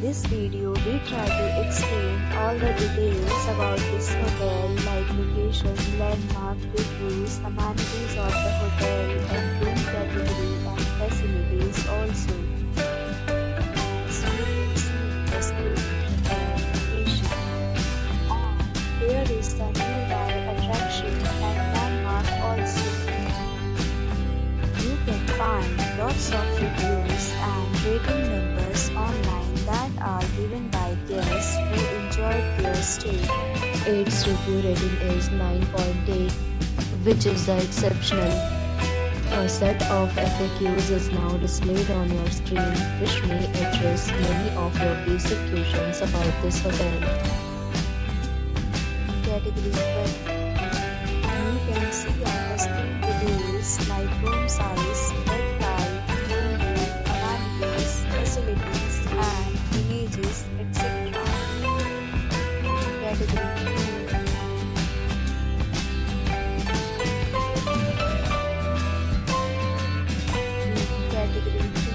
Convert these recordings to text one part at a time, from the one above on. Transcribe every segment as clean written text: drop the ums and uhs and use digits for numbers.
this video, we try to explain all the details about this hotel like location, landmark, reviews, amenities of the hotel, and room category and facilities also. So you can see the screen and location. There is the nearby attraction and landmark also. You can find lots of reviews and rating numbers online that are given by guests who enjoyed their stay. Its review rating is 9.8, which is the exceptional. A set of FAQs is now displayed on your screen, which may address many of your basic questions about this hotel. Category 12. You can see on the screen details like room size, bed type, room name, amenities, facilities, and images, etc. Category 2. Category 3.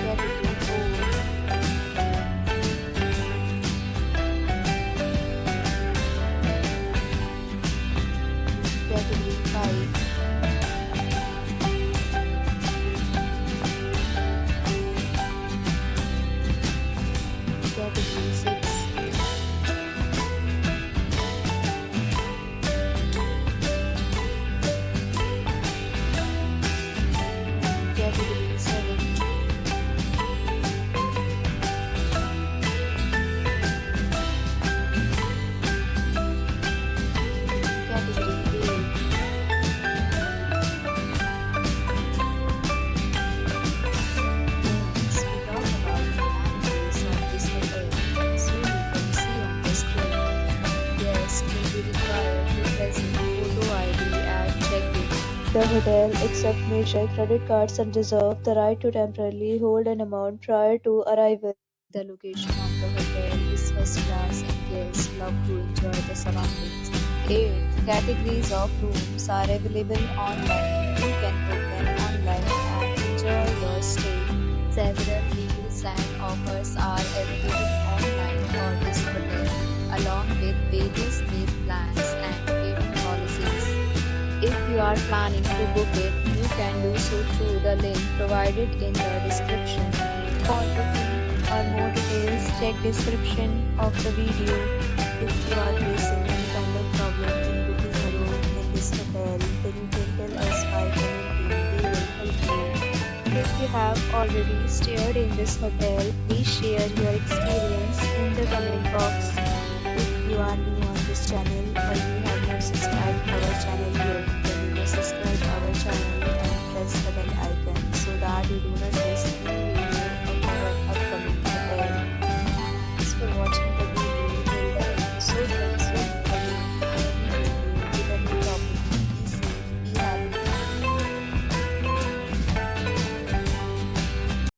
Category 4. Category 5. Category 6. Category 7. Category 8. Next, we talk about the amenities of this hotel. So you can see on the screen. Guests will be required to present photo ID at check-in. The hotel accepts major credit cards and reserves the right to temporarily hold an amount prior to arrival. The location of the hotel is first class and guests love to enjoy the surroundings. 8 categories of rooms are available online. You can book them online and enjoy your stay. Several deals and offers are available online for this hotel, along with various meal plans and payment policies. If you are planning to book it, you can do so through the link provided in the description. For booking or more details, check description of the video. If you are facing any kind of problem in booking a room in this hotel, then you can tell us by commenting. We will help you. If you have already stayed in this hotel, please share your experience in the comment box. If you are new on this channel or you have not subscribed